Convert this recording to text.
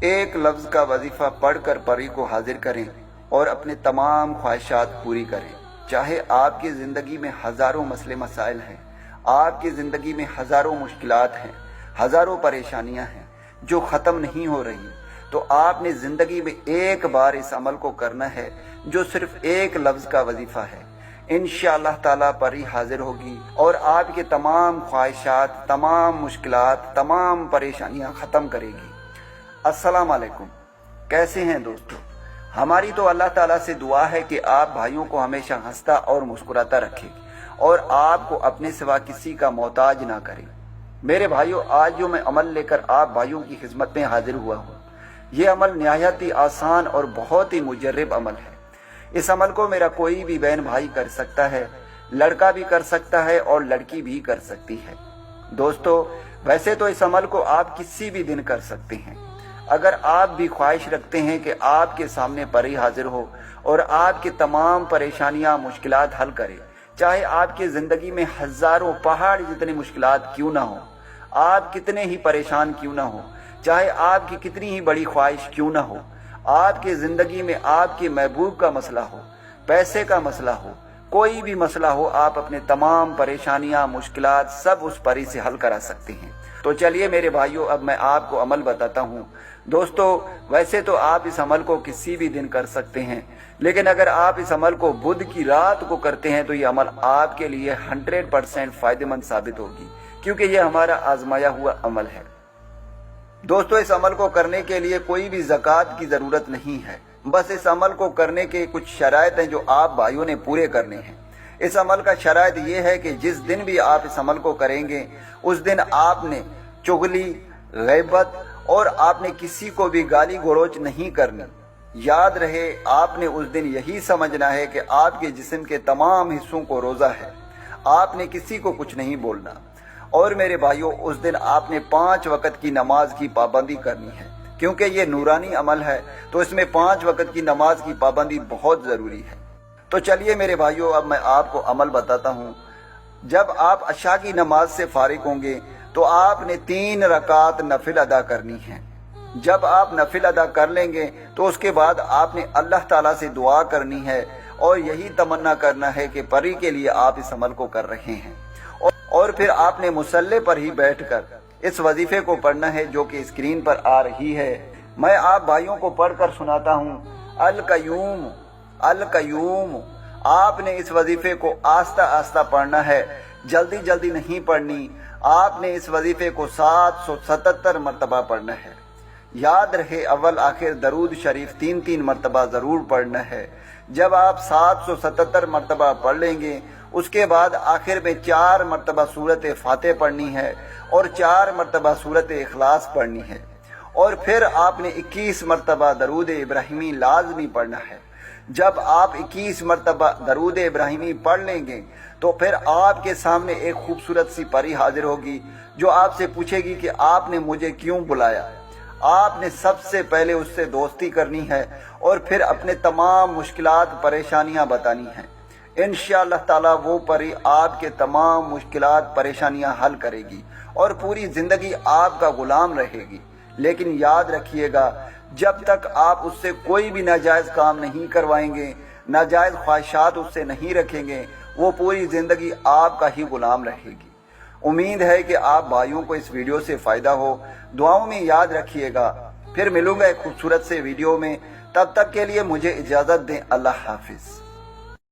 ایک لفظ کا وظیفہ پڑھ کر پری کو حاضر کریں اور اپنے تمام خواہشات پوری کریں۔ چاہے آپ کی زندگی میں ہزاروں مسئلے مسائل ہیں، آپ کی زندگی میں ہزاروں مشکلات ہیں، ہزاروں پریشانیاں ہیں جو ختم نہیں ہو رہی، تو آپ نے زندگی میں ایک بار اس عمل کو کرنا ہے جو صرف ایک لفظ کا وظیفہ ہے۔ انشاءاللہ تعالیٰ پری حاضر ہوگی اور آپ کے تمام خواہشات، تمام مشکلات، تمام پریشانیاں ختم کرے گی۔ السلام علیکم، کیسے ہیں دوستو؟ ہماری تو اللہ تعالیٰ سے دعا ہے کہ آپ بھائیوں کو ہمیشہ ہنستا اور مسکراتا رکھے اور آپ کو اپنے سوا کسی کا محتاج نہ کرے۔ میرے بھائیوں، آج جو میں عمل لے کر آپ بھائیوں کی خدمت میں حاضر ہوا ہوں، یہ عمل نہایت ہی آسان اور بہت ہی مجرب عمل ہے۔ اس عمل کو میرا کوئی بھی بہن بھائی کر سکتا ہے، لڑکا بھی کر سکتا ہے اور لڑکی بھی کر سکتی ہے۔ دوستو، ویسے تو اس عمل کو آپ کسی بھی دن کر سکتے ہیں۔ اگر آپ بھی خواہش رکھتے ہیں کہ آپ کے سامنے پری حاضر ہو اور آپ کی تمام پریشانیاں، مشکلات حل کرے، چاہے آپ کی زندگی میں ہزاروں پہاڑ جتنے مشکلات کیوں نہ ہوں، آپ کتنے ہی پریشان کیوں نہ ہوں، چاہے آپ کی کتنی ہی بڑی خواہش کیوں نہ ہو، آپ کی زندگی میں آپ کے محبوب کا مسئلہ ہو، پیسے کا مسئلہ ہو، کوئی بھی مسئلہ ہو، آپ اپنے تمام پریشانیاں، مشکلات سب اس پری سے حل کرا سکتے ہیں۔ تو چلیے میرے بھائیوں، اب میں آپ کو عمل بتاتا ہوں۔ دوستو، ویسے تو آپ اس عمل کو کسی بھی دن کر سکتے ہیں، لیکن اگر آپ اس عمل کو بدھ کی رات کو کرتے ہیں تو یہ عمل آپ کے لیے 100% فائدہ مند ثابت ہوگی، کیونکہ یہ ہمارا آزمایا ہوا عمل ہے۔ دوستو، اس عمل کو کرنے کے لیے کوئی بھی زکوٰۃ کی ضرورت نہیں ہے، بس اس عمل کو کرنے کے کچھ شرائط ہیں جو آپ بھائیوں نے پورے کرنے ہیں۔ اس عمل کا شرائط یہ ہے کہ جس دن بھی آپ اس عمل کو کریں گے، اس دن آپ نے چغلی، غیبت اور آپ نے کسی کو بھی گالی گلوچ نہیں کرنی۔ یاد رہے، آپ نے اس دن یہی سمجھنا ہے کہ آپ کے جسم کے تمام حصوں کو روزہ ہے، آپ نے کسی کو کچھ نہیں بولنا۔ اور میرے بھائیوں، اس دن آپ نے 5 وقت کی نماز کی پابندی کرنی ہے، کیونکہ یہ نورانی عمل ہے تو اس میں 5 وقت کی نماز کی پابندی بہت ضروری ہے۔ تو چلیے میرے بھائیوں، اب میں آپ کو عمل بتاتا ہوں۔ جب آپ عشاء کی نماز سے فارغ ہوں گے تو آپ نے 3 رکعت نفل ادا کرنی ہے۔ جب آپ نفل ادا کر لیں گے تو اس کے بعد آپ نے اللہ تعالیٰ سے دعا کرنی ہے اور یہی تمنا کرنا ہے کہ پری کے لیے آپ اس عمل کو کر رہے ہیں، اور پھر آپ نے مصلی پر ہی بیٹھ کر اس وظیفے کو پڑھنا ہے جو کہ اسکرین پر آ رہی ہے۔ میں آپ بھائیوں کو پڑھ کر سناتا ہوں۔ القیوم القیوم۔ آپ نے اس وظیفے کو آہستہ آہستہ پڑھنا ہے، جلدی جلدی نہیں پڑھنی۔ آپ نے اس وظیفے کو 777 مرتبہ پڑھنا ہے۔ یاد رہے، اول آخر درود شریف 3 مرتبہ ضرور پڑھنا ہے۔ جب آپ 777 مرتبہ پڑھ لیں گے، اس کے بعد آخر میں 4 مرتبہ سورت فاتح پڑھنی ہے اور 4 مرتبہ سورت اخلاص پڑھنی ہے، اور پھر آپ نے 21 مرتبہ درود ابراہیمی لازمی پڑھنا ہے۔ جب آپ 21 مرتبہ درود ابراہیمی پڑھ لیں گے تو پھر آپ کے سامنے ایک خوبصورت سی پری حاضر ہوگی جو آپ سے پوچھے گی کہ آپ نے مجھے کیوں بلایا۔ آپ نے سب سے پہلے اس سے دوستی کرنی ہے اور پھر اپنے تمام مشکلات، پریشانیاں بتانی ہیں۔ انشاءاللہ تعالیٰ وہ پری آپ کے تمام مشکلات، پریشانیاں حل کرے گی اور پوری زندگی آپ کا غلام رہے گی۔ لیکن یاد رکھیے گا، جب تک آپ اس سے کوئی بھی ناجائز کام نہیں کروائیں گے، ناجائز خواہشات اس سے نہیں رکھیں گے، وہ پوری زندگی آپ کا ہی غلام رہے گی۔ امید ہے کہ آپ بھائیوں کو اس ویڈیو سے فائدہ ہو۔ دعاؤں میں یاد رکھیے گا۔ پھر ملوں گا ایک خوبصورت سے ویڈیو میں، تب تک کے لیے مجھے اجازت دیں۔ اللہ حافظ۔